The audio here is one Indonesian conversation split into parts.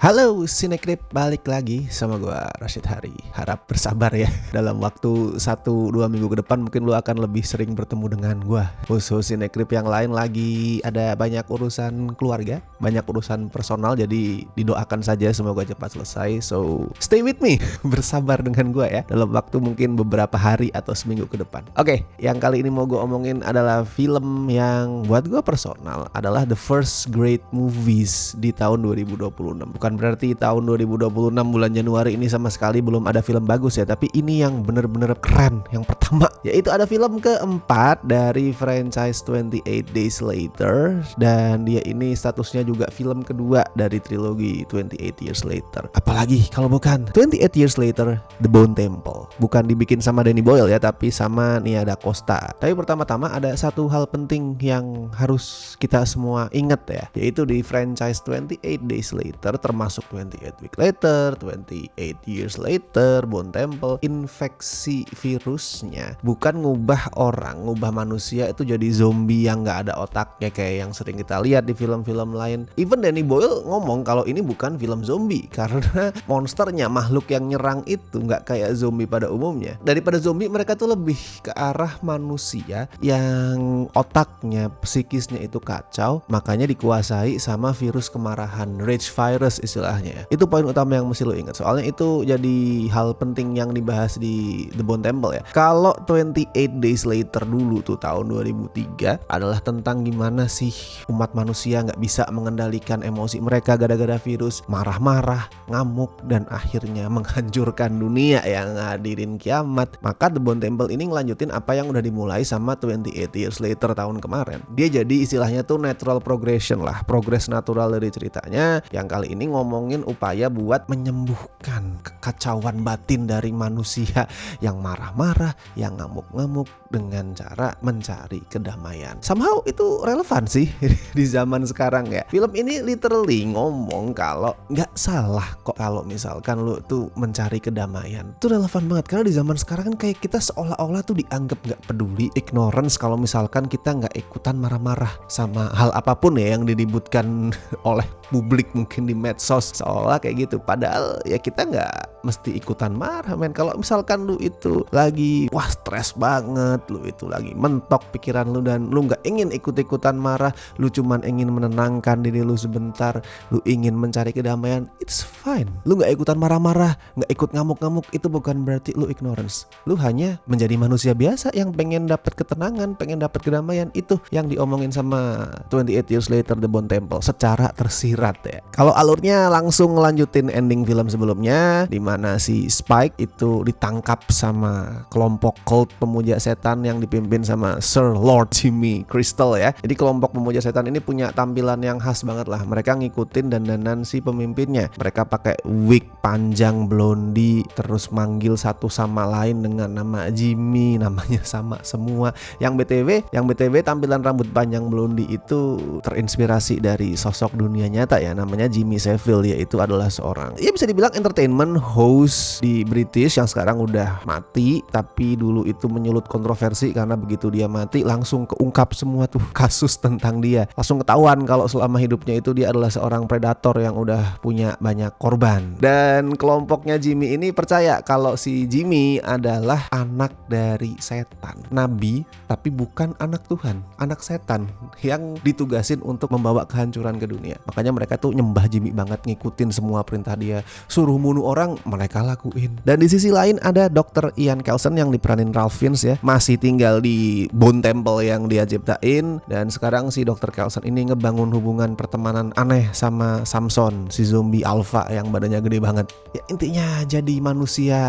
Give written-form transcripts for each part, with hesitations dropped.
Halo Sinekrip, balik lagi sama gua Rashid Hari. Harap bersabar ya. Dalam waktu 1-2 minggu ke depan mungkin lu akan lebih sering bertemu dengan gua. Khusus Sinekrip yang lain lagi ada banyak urusan keluarga, banyak urusan personal, jadi didoakan saja semoga cepat selesai. So stay with me, bersabar dengan gua ya dalam waktu mungkin beberapa hari atau seminggu ke depan. Oke, yang kali ini mau gua omongin adalah film yang buat gua personal adalah the first great movies di tahun 2026. Bukan berarti tahun 2026 bulan Januari ini sama sekali belum ada film bagus ya, tapi ini yang bener-bener keren. Yang pertama yaitu ada film keempat dari franchise 28 Days Later, dan dia ini statusnya juga film kedua dari trilogi 28 Years Later. Apalagi kalau bukan 28 Years Later The Bone Temple. Bukan dibikin sama Danny Boyle ya, tapi sama Nia Da Costa. Tapi pertama-tama ada satu hal penting yang harus kita semua ingat ya, yaitu di franchise 28 Days Later termasuk 28 Week Later, 28 Years Later, Bone Temple, infeksi virusnya bukan ngubah orang, ngubah manusia itu jadi zombie yang gak ada otaknya kayak yang sering kita lihat di film-film lain. Even Danny Boyle ngomong kalau ini bukan film zombie karena monsternya, makhluk yang nyerang itu gak kayak zombie pada umumnya. Daripada zombie, mereka tuh lebih ke arah manusia yang otaknya, psikisnya itu kacau, makanya dikuasai sama virus kemarahan, rage virus istilahnya. Itu poin utama yang mesti lo ingat. Soalnya itu jadi hal penting yang dibahas di The Bone Temple ya. Kalau 28 Days Later dulu tuh tahun 2003 adalah tentang gimana sih umat manusia gak bisa mengendalikan emosi mereka gara-gara virus, marah-marah, ngamuk, dan akhirnya menghancurkan dunia yang ngadirin kiamat. Maka The Bone Temple ini ngelanjutin apa yang udah dimulai sama 28 Years Later tahun kemarin. Dia jadi istilahnya tuh natural progression lah, progres natural dari ceritanya, yang kali ini ngomongin upaya buat menyembuhkan kekacauan batin dari manusia yang marah-marah, yang ngamuk-ngamuk dengan cara mencari kedamaian. Somehow itu relevan sih di zaman sekarang ya. Film ini literally ngomong kalau nggak salah kok kalau misalkan lu tuh mencari kedamaian. Itu relevan banget karena di zaman sekarang kan kayak kita seolah-olah tuh dianggap nggak peduli, ignorance kalau misalkan kita nggak ikutan marah-marah sama hal apapun ya yang diributkan oleh publik mungkin di medsos, seolah kayak gitu. Padahal ya kita nggak mesti ikutan marah men. Kalau misalkan lu itu lagi wah stres banget, lu itu lagi mentok pikiran lu dan lu nggak ingin ikut-ikutan marah, lu cuman ingin menenangkan diri lu sebentar, lu ingin mencari kedamaian, it's fine. Lu nggak ikutan marah-marah, nggak ikut ngamuk-ngamuk, itu bukan berarti lu ignorance. Lu hanya menjadi manusia biasa yang pengen dapat ketenangan, pengen dapat kedamaian. Itu yang diomongin sama 28 Years Later The Bone Temple secara tersirat ya. Kalau alurnya langsung ngelanjutin ending film sebelumnya, di mana si Spike itu ditangkap sama kelompok cult pemuja setan yang dipimpin sama Sir Lord Jimmy Crystal ya. Jadi kelompok pemuja setan ini punya tampilan yang khas banget lah. Mereka ngikutin dandanan si pemimpinnya. Mereka pakai wig panjang blondie, terus manggil satu sama lain dengan nama Jimmy, namanya sama semua. Yang BTW tampilan rambut panjang blondie itu terinspirasi dari sosok dunia nyata ya, namanya Jimmy Savile, yaitu adalah seorang ya bisa dibilang entertainment host di British yang sekarang udah mati, tapi dulu itu menyulut kontroversi karena begitu dia mati langsung keungkap semua tuh kasus tentang dia. Langsung ketahuan kalau selama hidupnya itu dia adalah seorang predator yang udah punya banyak korban. Dan kelompoknya Jimmy ini percaya kalau si Jimmy adalah anak dari setan, nabi, tapi bukan anak Tuhan, anak setan yang ditugasin untuk membawa kehancuran ke dunia. Makanya mereka tuh nyembah Jimmy banget, ngikutin semua perintah dia, suruh bunuh orang mereka lakuin. Dan di sisi lain ada Dr. Ian Kelson yang diperanin Ralph Fiennes ya, masih tinggal di Bone Temple yang dia ciptain, dan sekarang si Dr. Kelson ini ngebangun hubungan pertemanan aneh sama Samson, si zombie alpha yang badannya gede banget. Ya intinya jadi manusia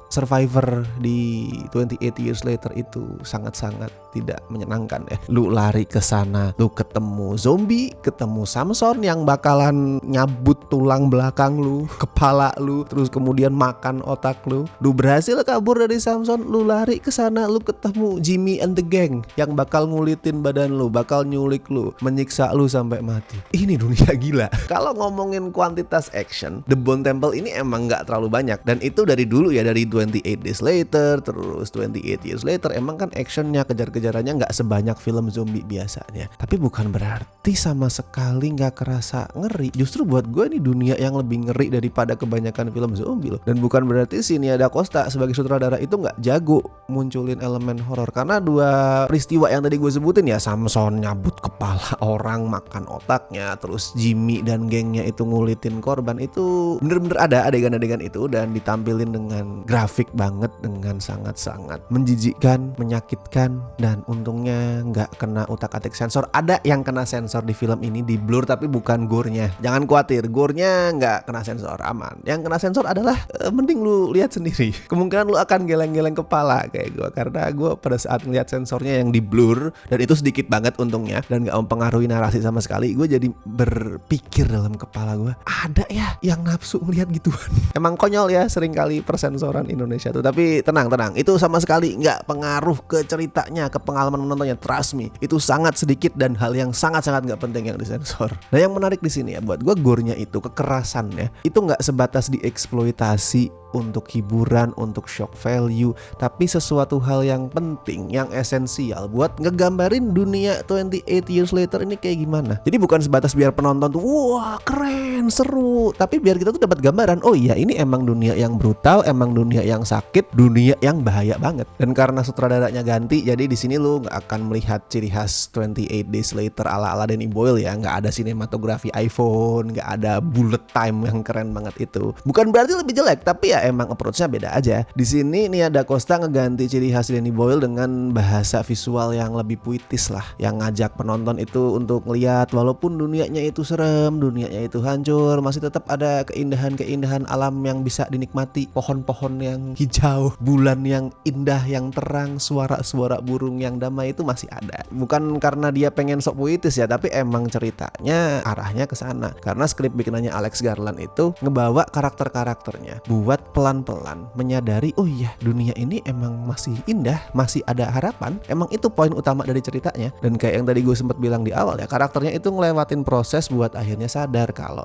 survivor di 28 Years Later itu sangat-sangat tidak menyenangkan ya. Lu lari ke sana, lu ketemu zombie, ketemu Samson yang bakalan nyabut tulang belakang lu, kepala lu, terus kemudian makan otak lu. Lu berhasil kabur dari Samson, lu lari ke sana, lu ketemu Jimmy and the gang yang bakal ngulitin badan lu, bakal nyulik lu, menyiksa lu sampai mati. Ini dunia gila. Kalau ngomongin kuantitas action, The Bone Temple ini emang nggak terlalu banyak, dan itu dari dulu ya, dari 28 Days Later terus 28 Years Later emang kan actionnya kejar-kejar kejar-kejarannya nggak sebanyak film zombie biasanya. Tapi bukan berarti sama sekali nggak kerasa ngeri. Justru buat gue nih dunia yang lebih ngeri daripada kebanyakan film zombie loh. Dan bukan berarti si Nia Da Costa sebagai sutradara itu nggak jago munculin elemen horor. Karena dua peristiwa yang tadi gue sebutin ya, Samson nyabut kepala orang, makan otaknya, terus Jimmy dan gengnya itu ngulitin korban, itu bener-bener ada adegan-adegan itu dan ditampilin dengan grafik banget, dengan sangat-sangat menjijikkan, menyakitkan, dan untungnya nggak kena utak-atik sensor. Ada yang kena sensor di film ini, di blur, tapi bukan gore-nya. Jangan khawatir, gore-nya nggak kena sensor, aman. Yang kena sensor adalah mending lu lihat sendiri. Kemungkinan lu akan geleng-geleng kepala kayak gue, karena gue pada saat ngeliat sensornya yang di blur, dan itu sedikit banget untungnya dan nggak mempengaruhi narasi sama sekali, gue jadi berpikir dalam kepala gue, ada ya yang nafsu ngeliat gituan. Emang konyol ya seringkali persensoran Indonesia tuh. Tapi tenang, itu sama sekali nggak pengaruh ke ceritanya, ke pengalaman menontonnya. Trust me, itu sangat sedikit dan hal yang sangat-sangat nggak penting yang disensor. Nah yang menarik di sini ya buat gue, gore-nya itu, kekerasannya itu nggak sebatas dieksploitasi untuk hiburan, untuk shock value, tapi sesuatu hal yang penting, yang esensial buat ngegambarin dunia 28 years later ini kayak gimana. Jadi bukan sebatas biar penonton tuh wah keren, seru, tapi biar kita tuh dapat gambaran, oh iya ini emang dunia yang brutal, emang dunia yang sakit, dunia yang bahaya banget. Dan karena sutradaranya ganti, jadi di sini lu nggak akan melihat ciri khas 28 Days Later ala Danny Boyle ya, nggak ada sinematografi iPhone, nggak ada bullet time yang keren banget itu. Bukan berarti lebih jelek, tapi ya emang approach-nya beda aja. Di sini Nia Da Costa ngeganti ciri khas Danny Boyle dengan bahasa visual yang lebih puitis lah, yang ngajak penonton itu untuk ngeliat walaupun dunianya itu serem, dunianya itu hancur, masih tetap ada keindahan-keindahan alam yang bisa dinikmati, pohon-pohon yang hijau, bulan yang indah, yang terang, suara-suara burung yang damai itu masih ada. Bukan karena dia pengen sok puitis ya, tapi emang ceritanya arahnya ke sana. Karena skrip bikinannya Alex Garland itu ngebawa karakter-karakternya buat pelan-pelan menyadari, oh iya dunia ini emang masih indah, masih ada harapan. Emang itu poin utama dari ceritanya. Dan kayak yang tadi gue sempat bilang di awal ya, karakternya itu ngelewatin proses buat akhirnya sadar kalau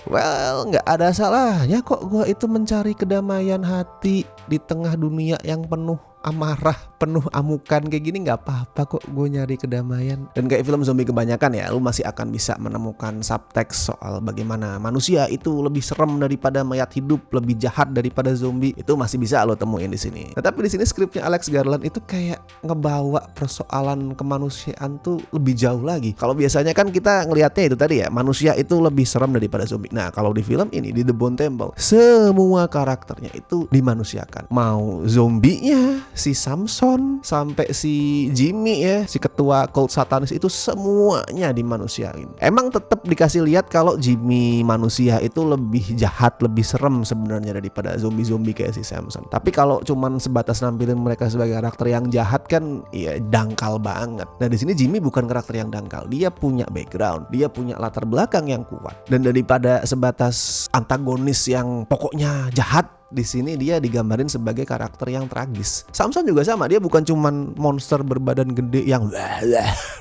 nggak ada salahnya kok gue itu mencari kedamaian hati di tengah dunia yang penuh amarah, penuh amukan kayak gini. Nggak apa-apa kok gue nyari kedamaian. Dan kayak film zombie kebanyakan ya, lu masih akan bisa menemukan subtext soal bagaimana manusia itu lebih serem daripada mayat hidup, lebih jahat daripada zombie. Itu masih bisa lo temuin di sini. Tetapi di sini skripnya Alex Garland itu kayak ngebawa persoalan kemanusiaan tuh lebih jauh lagi. Kalau biasanya kan kita ngelihatnya itu tadi ya, manusia itu lebih serem daripada zombie. Nah kalau di film ini, di The Bone Temple, semua karakternya itu dimanusiakan. Mau zombinya, si Samson, sampai si Jimmy ya, si ketua cult satanis itu semuanya dimanusiain. Emang tetap dikasih lihat kalau Jimmy manusia itu lebih jahat, lebih serem sebenarnya daripada zombie-zombie kayak si Samson. Tapi kalau cuman sebatas nampilin mereka sebagai karakter yang jahat kan ya dangkal banget. Nah di sini Jimmy bukan karakter yang dangkal, dia punya background, dia punya latar belakang yang kuat. Dan daripada sebatas antagonis yang pokoknya jahat, di sini dia digambarin sebagai karakter yang tragis. Samson juga sama, dia bukan cuman monster berbadan gede yang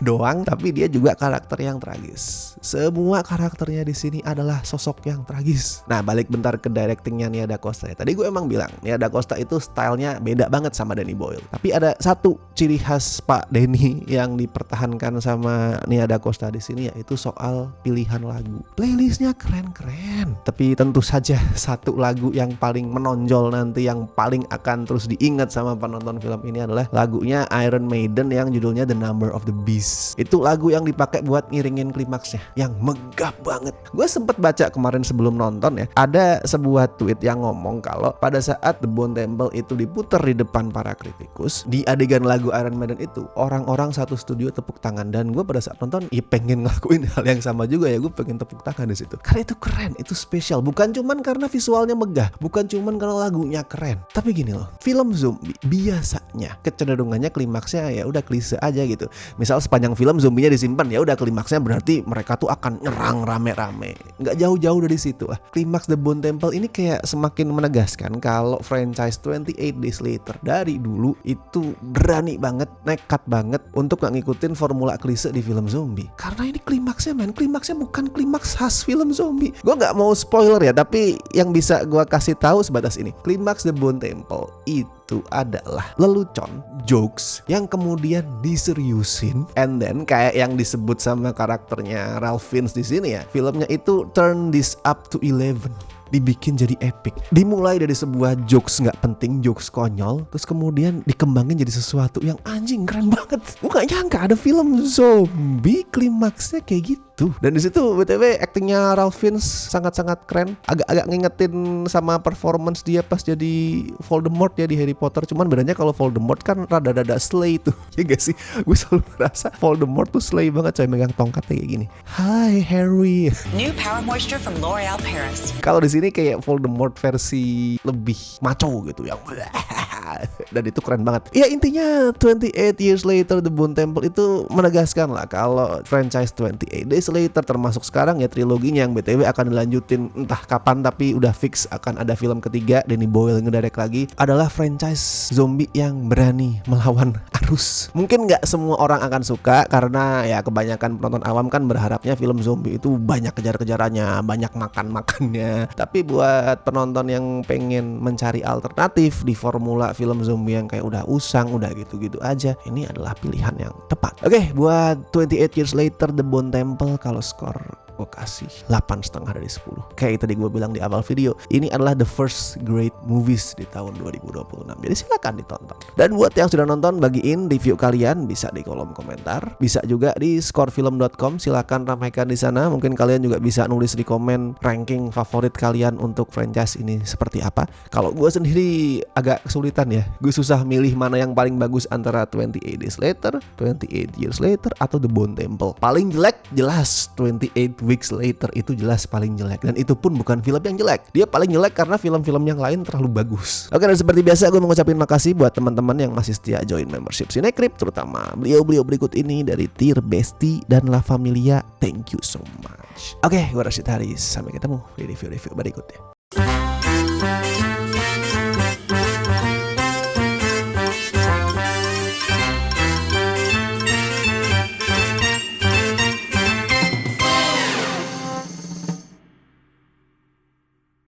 doang, tapi dia juga karakter yang tragis. Semua karakternya di sini adalah sosok yang tragis. Nah, balik bentar ke directingnya Nia Da Costa ya. Tadi gue emang bilang Nia Da Costa itu stylenya beda banget sama Danny Boyle. Tapi ada satu ciri khas Pak Danny yang dipertahankan sama Nia Da Costa di sini, yaitu soal pilihan lagu. Playlistnya keren-keren. Tapi tentu saja satu lagu yang paling menonjol nanti, yang paling akan terus diingat sama penonton film ini adalah lagunya Iron Maiden yang judulnya The Number of the Beast. Itu lagu yang dipakai buat ngiringin klimaksnya, yang megah banget. Gue sempet baca kemarin sebelum nonton ya, ada sebuah tweet yang ngomong kalau pada saat The Bone Temple itu diputar di depan para kritikus, di adegan lagu Iron Maiden itu orang-orang satu studio tepuk tangan. Dan gue pada saat nonton ya pengen ngelakuin hal yang sama juga ya, gue pengen tepuk tangan di situ. Karena itu keren, itu spesial. Bukan cuman karena visualnya megah, bukan cuman karena lagunya keren. Tapi gini loh, film zombie biasanya kecenderungannya klimaksnya ya udah klise aja gitu. Misal sepanjang film zombinya disimpan, ya udah klimaksnya berarti mereka tuh akan nyerang rame-rame. Nggak jauh-jauh dari situ lah. Klimaks The Bone Temple ini kayak semakin menegaskan kalau franchise 28 Days Later dari dulu itu berani banget, nekat banget untuk nggak ngikutin formula klise di film zombie. Karena ini klimaksnya klimaksnya bukan klimaks khas film zombie. Gue nggak mau spoiler ya, tapi yang bisa gue kasih tahu sebagai sebatas ini. Klimaks The Bone Temple itu adalah lelucon jokes yang kemudian diseriusin, and then kayak yang disebut sama karakternya Ralph Fiennes di sini ya, filmnya itu turn this up to 11, dibikin jadi epic. Dimulai dari sebuah jokes nggak penting, jokes konyol, terus kemudian dikembangin jadi sesuatu yang anjing keren banget. Gue nggak nyangka ada film zombie klimaksnya kayak gitu. Dan di situ btw aktingnya Ralph Fiennes sangat-sangat keren. Agak-agak ngingetin sama performance dia pas jadi Voldemort ya di Harry Potter. Cuman bedanya kalau Voldemort kan rada-rada slay tuh. Ya gak sih? Gue selalu merasa Voldemort tuh slay banget coy, megang tongkatnya kayak gini. Hi Harry. New Power Moisture from L'Oreal Paris. Kalau di sini kayak Voldemort versi lebih maco gitu yang dan itu keren banget. Ya intinya 28 Years Later The Bone Temple itu menegaskan lah kalau franchise 28 Days Later termasuk sekarang ya triloginya yang BTW akan dilanjutin entah kapan tapi udah fix akan ada film ketiga, Danny Boyle ngedirect lagi, adalah franchise zombie yang berani melawan arus. Mungkin nggak semua orang akan suka karena ya kebanyakan penonton awam kan berharapnya film zombie itu banyak kejar-kejarannya, banyak makan-makannya. Tapi buat penonton yang pengen mencari alternatif di formula film zombie yang kayak udah usang, udah gitu-gitu aja, ini adalah pilihan yang tepat. Oke, buat 28 Years Later The Bone Temple, kalau skor gue kasih 8,5 dari 10. Kayak tadi gue bilang di awal video, ini adalah the first great movies di tahun 2026. Jadi silakan ditonton. Dan buat yang sudah nonton, bagiin review kalian bisa di kolom komentar, bisa juga di scorefilm.com, silakan ramaikan di sana. Mungkin kalian juga bisa nulis di komen ranking favorit kalian untuk franchise ini seperti apa. Kalau gue sendiri agak kesulitan ya, gue susah milih mana yang paling bagus antara 28 Days Later, 28 Years Later, atau The Bone Temple. Paling jelek jelas 28 Weeks Later, itu jelas paling jelek. Dan itu pun bukan film yang jelek, dia paling jelek karena film-film yang lain terlalu bagus. Oke, dan seperti biasa gue mengucapin makasih buat teman-teman yang masih setia join membership Cinecrip, terutama beliau-beliau berikut ini dari Tier Besti dan La Familia. Thank you so much. Oke, gue Rashid Haris, sampai ketemu di review-review berikutnya.